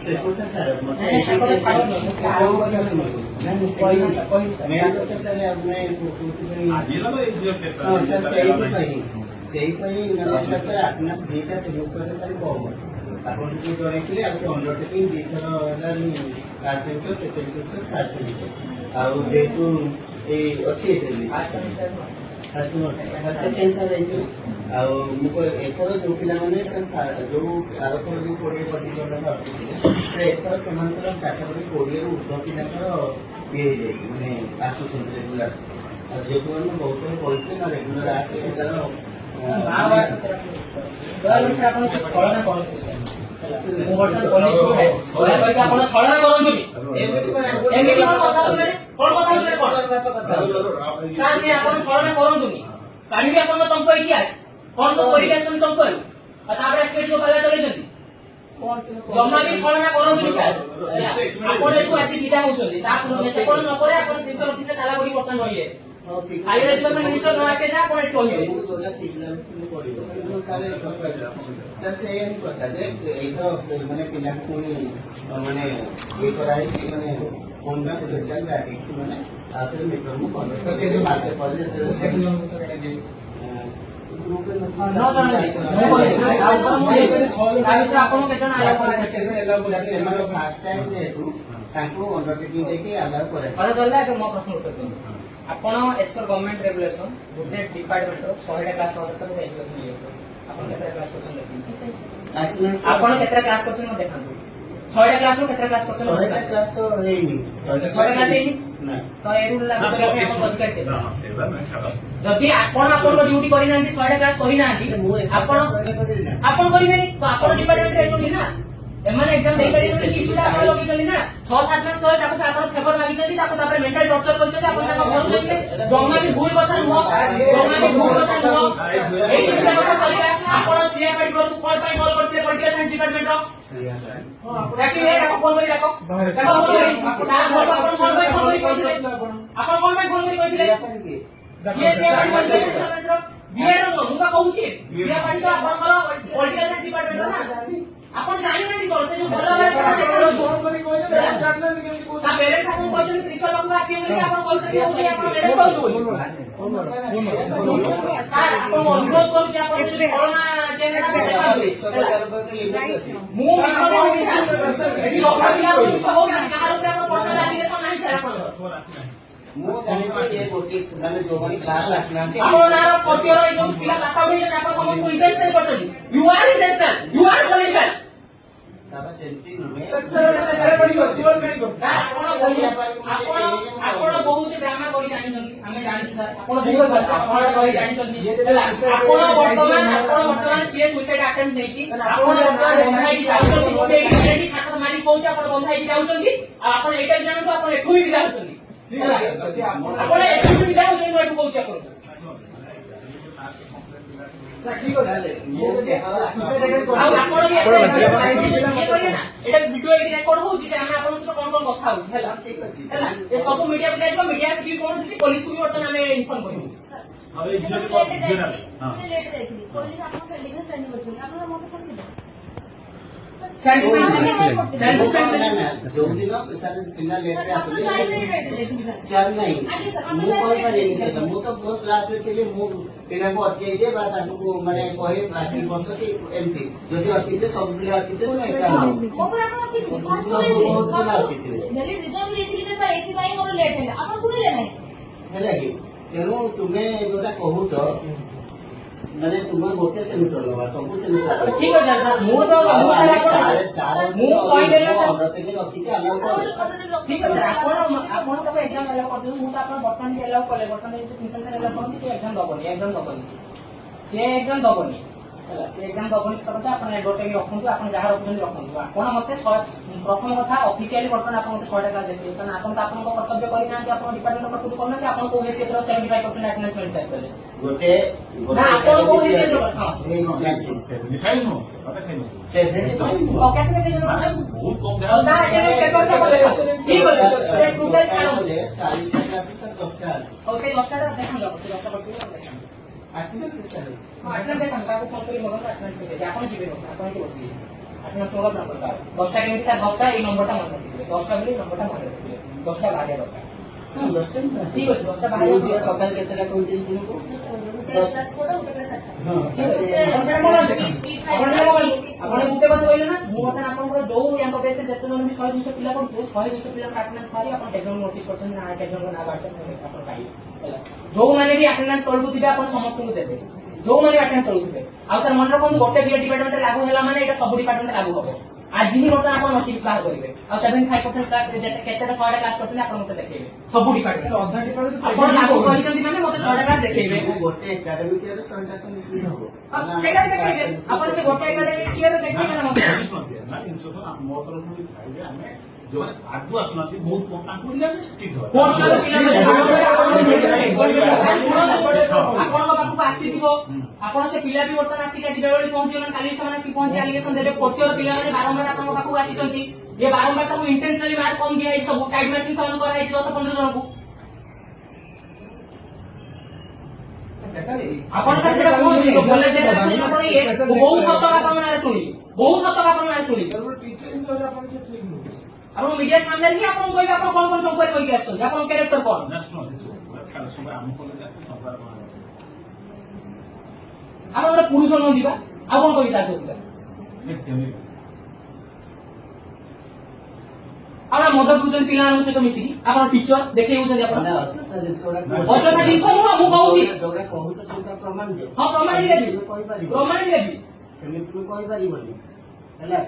से कोता सर मतलब मेरे को तो सर अब मैं सेही पई सर आपना डेटा सिलेक्ट करे सर कम आपण की जोरे के लिए आपसे अंडरटेकिंग दिखर लानी last sector second sector third sector आ जेतु ए अछि कस्टमर सेकंड सर आ मुको एथर जो पिला माने सर जो आरथर जो 20 प्रतिशत से एथर समांतर कैटेगरी 20 रु ऊर्ध्व पिलाकर ये माने आसुसन रेगुलर जेतु हम बहुत बोलते ना रेगुलर आसे सेतर बार सर आपण छळना करते ମୁଁ ବର୍ତ୍ତମାନ ପୋଲିସ କୁ ଦୟା କରିକି ଆପଣ ଛଳନା କରନ୍ତୁନି ଏମିତି କଣ କଥା ହଉଥିଲେ କଣ କଥା ହଉଥିଲେ କଣ ସାର୍ ସେ ଆପଣ ଛଳନା କରନ୍ତୁନି କାଢିବି ଆପଣଙ୍କ ଚମ୍ପ ଇତିହାସ କଣ ସବୁ କରିକି ଆସିଛନ୍ତି ଚମ୍ପରୁ ଆଉ ତାପରେ ସେଠି ଯୋଉ ପାଲା ଚଲେଇଛନ୍ତି ଜମା ବି ଛଳନା କରନ୍ତୁନି ସାର୍ ଆପଣ ଏଠୁ ଆସି ବିଦା ହଉଛନ୍ତି ତାପରେ ସେପଟ ନ ପରେ ଆପଣ ପ୍ରିନ୍ସିପାଲ ଅଫିସରେ ତାଲା ପଡି ବର୍ତ୍ତମାନ ରହିବେ हायर एजुकेशन मिनिस्टर न आसे जा कोन टोल है वो जोला ठीक ना पड़िबो কিন্তু सारे सर से यही কথা যে এই তো মানে পিলা কোনি মানে এই করা হইছে মানে কোনটা স্পেশাল গ্রাফিক্স মানে আপনি মিটার মু কন্ডাক্ট করে মাসে পরে যে সেকেন্ড অনুসারে এটা যে গ্রুপে ন ଆପଣ କେଜଣ ଆଲାଉ କରି ସେମାନେ ଫାଷ୍ଟ ଟାଇମ ଯେହେତୁ ତାଙ୍କୁ ଅଣ୍ଡରଟେକିଂ ଦେଇକି ଆଲାଉ करे କଥା ଚଲଲା ଏକ ମୋ ପ୍ରଶ୍ନ ଉତ୍ତର ଦିଅନ୍ତୁ ଆପଣ एज पर गवर्नमेंट रेगुलेशन गोटे डिपार्टमेंट 100 क्लास तक एजुकेशन लिए आपण केतरा क्लास करछन आपण केतरा क्लास करछन न देखंतु 100 क्लास रो केतरा क्लास करछन 100 क्लास तो हेइनी 100 क्लास हेइनी ना तो ए रूल लागू करके आपण बंद करते जदी आपण ड्यूटी करि नांती 100 क्लास कहि नांती आपण करिबेनी तो आपण डिपार्टमेंट रे एजुनी ना एमाने एग्जाम देई परिबे इशूटा आपण लोके चली ना 6-7 मास सय ताको आपण फेवर मागी चली ताको तापर मेंटल टॉर्चर करि चली आपण ताको घर जाइले जम्मा भी भूल कथा न ए दुटा कथा सरिया आपण सीए पेट को कॉल पाई कॉल करते पॉलिटिकल साइंस डिपार्टमेंट रो ताकि ए ताको फोन करि राखो ताको फोन करि तार घर आपण कॉल पाई फोन करि कहिले आपण कॉल पाई फोन करि कहिले ये सीए पेट डिपार्टमेंट रो बीएड रो मुका कहूची सीए पेट तो आपण पॉलिटिकल साइंस डिपार्टमेंट रो ना आपण जानि नै कोन से जो भलो भाई फोन करि कहले जानना नि केमि को ता पेरेंट्स आपण कहछन प्रिंसिपल बाबू आसी बोली आपण कॉल से होची आपण मैनेज करू सर आपण अनुरोध करू जे आपण जे कोरोना चेहरा बेटा मु मिछो कहूनी सर एठी लोकालिया को हो ना कार ऊपर आपण पर्सनल एप्लीकेशन नाही सर आपण मु जानि ये गोटी माने जो माने क्लास आसनांती आपण नारो कोटियर ए जो पिला काटा होई जे आपण समस्त इंटेंशन करतली you are intention you are political बाबा सेंटी नुमे सर पडिबो जीवन करिबो आपण बहुत ड्रामा करि जानि हमें जानि सर आपण बहुत आपण करि जानि छथि आपण वर्तमान सीए सुसाइड अटेम्प्ट नेछि आपण बंधाई जाउछथि गोटे एडी खातर मारी पहुंचा आपण बंधाई जाउछथि आपण एटा जानतो आपण एठु भी जाउछथि आपण एठु भी जाउछथि एठु पहुंचा आपण ठीक हो जाले आपण ये करिए ना एटा वीडियो एडी रेकॉर्ड होउची जे हम आपण सहित कोन कोन कथा होउची हैला ठीक अछि हैला ए सब मीडिया पे जाइबो मीडिया से भी कोन होउची पुलिस को भी वर्तन हमें इन्फॉर्म करियो अब ए जे लेट देखली पुलिस आपण कंडीशन ट्रेनिंग होची आपण मत कोन जो दिन सर पिला लेट से आसले चार नहीं मु कोइ पारेनी सर मु तो मोर क्लास रे थिले मु पिला को अटके दे बात को माने कहे क्लास रे बसती एमती जदी अतिते सब पिला अतिते ना एका ओपर आपण अतिते नेली रिजल्ट देथिले सर एकी पाई मोर लेट हैला आपण सुनिले नै हैला कि तेनु तुमे जोटा कहूछ माने तुमर गोटे सेमिस्टर लगा सब सेमिस्टर ठीक है सर मु तो मु कहिदेला सर प्रत्येक रखि के अलाउ कर ठीक है सर आपण तो एग्जाम अलाउ कर दउ मु तो आपण वर्तमान के अलाउ करले वर्तमान जो प्रिंसिपल सर अलाउ करनी से एग्जाम दबनी से एग्जाम दबनी हैला से एग्जाम दबनी करते आपण एडवर्टाइज रखंतु आपण जहा रखुछन रखंतु आपण मते प्रथम कथा ऑफिशियली वर्तमान आपण मते 100 टका देबे कारण आपण तो आपण कर्तव्य करि ना कि आपण डिपार्टमेंट कर्तव्य करना कि आपण को क्षेत्र 75% अटेंडेंस मेंटेन करे गोटे ना आपण को क्षेत्र ए लिखाई नो पता खाइ नो 75 ओ केते केते जन बहुत कम दे ना से सेक्टर से बोले ठीक है से टोटल छाड़ 40 क्लास तक 10 टा और से 10 टा देखन दो 10 टा ଆଟେଣ୍ଡାନ୍ସ ଚାଲିଛି। ଆଟେଣ୍ଡାନ୍ସ ଦେଖନ୍ତୁ ତାକୁ ଫୋନ କରି ମଗନ୍ତୁ ଆଟେଣ୍ଡାନ୍ସ କେତେ ଆପଣ ଯିବେ ଆପଣ ଏଠି ବସିବେ ଆଟେଣ୍ଡାନ୍ସ ମଗନ୍ତୁ ନମ୍ବର ତାର 10ଟା କେମିତି ସାର୍ 10ଟା ଏଇ ନମ୍ବରଟା ମନେ ରଖିବେ 10ଟା ବୋଲି ନମ୍ବରଟା ମନେ ରଖିବେ 10ଟା ବାହାରିବା ଦରକାର ହଁ 10ଟା ଠିକ ଅଛି 10ଟା ବାହାରିବା ଝିଅ ସକାଳେ କେତେଟା କହିଥିଲି ତୁମକୁ? ହଁ ଆପଣ ଗୋଟେ କଥା କହିଲେ ନା ମୁଁ ବର୍ତ୍ତମାନ ଆପଣଙ୍କର ଯୋଉ ୟାଙ୍କ ବେଚରେ ଯେତେ ଜଣ ବି 100-200 ପିଲା କରୁଥିବେ 100-200 ପିଲାଙ୍କ ଆଟେଣ୍ଡାନ୍ସ ବାହାରି ଆପଣ କେତେ ଜଣ ନୋଟିସ୍ କରିଛନ୍ତି ନା କେତେ ଜଣଙ୍କ ନାଁ ବାହାରିଛନ୍ତି ଆପଣ ପାଇବେ ଯୋଉମାନେ ବି ଆଟେଣ୍ଡାନ୍ସ ତଳକୁ ଥିବେ ଆପଣ ସମସ୍ତଙ୍କୁ ଦେବେ ଯୋଉମାନେ ବି ଆଟେଣ୍ଡାନ୍ସ ତଳକୁ ଥିବେ ଆଉ ସାର୍ ମନେ ରଖନ୍ତୁ ଗୋଟେ ବିଏଡ୍ ଡିପାର୍ଟମେଣ୍ଟରେ ଲାଗୁ ହେଲା ମାନେ ଏଇଟା ସବୁ ଡିପାର୍ଟମେଣ୍ଟ ଲାଗୁ ହବ ଆଜି ହିଁ ବର୍ତ୍ତମାନ ଆପଣ ନୋଟିସ୍ ବାହାର କରିବେ ଆଉ 75% କେତେଟା 100ଟା କ୍ଲାସ୍ କରିଛନ୍ତି ଆପଣ ମତେ ଦେଖେଇବେ ସବୁ ଡିପାର୍ଟମେଣ୍ଟ ଆପଣ ଲାଗୁ କରିଛନ୍ତି ମାନେ ମତେ 100ଟା କ୍ଲାସ୍ ଦେଖେଇବେ ଗୋଟେ ଏକାଡେମିକ୍ ଇୟରରେ 100ଟା ତ ମିଶିକି ହବ ସେଇଟା ଦେଖେଇବେ ଆପଣ ସେ ଗୋଟେ ଏକାଡେମିକ୍ ଇୟରରେ ଦେଖେଇବେ ନା ମତେ ମୋ ତରଫରୁ ଖାଇବେ ଆମେ ଯୋଉମାନେ ଆଗକୁ ଆସୁନାହାନ୍ତି ବହୁତ କମ୍ ତାଙ୍କୁ ଦିଲେ ଆମେ ଷ୍ଟ୍ରିକ୍ଟ ହବା ଆପଣଙ୍କ ପାଖକୁ ଆସିଥିବ ଆପଣ ସେ ପିଲା ବି ବର୍ତ୍ତମାନ ଆସିକି ଆଜି ବେଳେବେଳେ ପହଞ୍ଚିଗଲେଣି କାଲି ସେମାନେ ଆସିକି ପହଞ୍ଚି ଆଲିଗେସନ ଦେବେ ପୋର୍ଟିଅର ପିଲାମାନେ ବାରମ୍ବାର ଆପଣଙ୍କ ପାଖକୁ ଆସିଛନ୍ତି ଏ ବାରମ୍ବାର ତାକୁ ଇଣ୍ଟେନସନାଲି ମାର୍କ କମ ଦିଆଯାଇଛି ସବୁ ଟାଇଟ୍ ମାର୍କିଂ ସେମାନଙ୍କୁ କରାଯାଇଛି 10-15 ଜଣଙ୍କୁ ଆପଣ ସେଟା କୁହନ୍ତୁ କଲେଜରେ ଆପଣ ଇଏ ବହୁତ ସତକ ଆପଣଙ୍କ ନାଁରେ ଶୁଣିବେ ବହୁତ ସତକ ଆପଣଙ୍କ ନାଁରେ ଶୁଣିବେ ଆପଣ ମିଡିଆ ସାମ୍ନାରେ ହିଁ ଆପଣ କହିବେ ଆପଣ କଣ କଣ ସମ୍ପର୍କ କହିକି ଆସୁଛନ୍ତି ଆପଣଙ୍କ କ୍ୟାରେକ୍ଟର କଣ ଆମ କଲେଜ ଆପଣ ଗୋଟେ ପୁରୁଷ ନ ଯିବା ଆଉ କଣ କହିବି ତା କହୁଥିବା ଆପଣ ମଦ ପିଉଛନ୍ତି ପିଲାମାନଙ୍କ ସହିତ ମିଶିକି ଆପଣ ଟିଚର ଦେଖେଇ ହଉଛନ୍ତି ଆପଣ ଅଯଥା ଜିନିଷ ଅଯଥା ଜିନିଷ ନୁହଁ ମୁଁ କହୁଛି ଯୋଉଟା କହୁଛ ତୁମେ ପ୍ରମାଣ ଦିଅ ହଁ ପ୍ରମାଣ ଦେବି କହିପାରିବ ପ୍ରମାଣ ଦେବି ସେମିତି ତୁମେ କହିପାରିବନି ହେଲା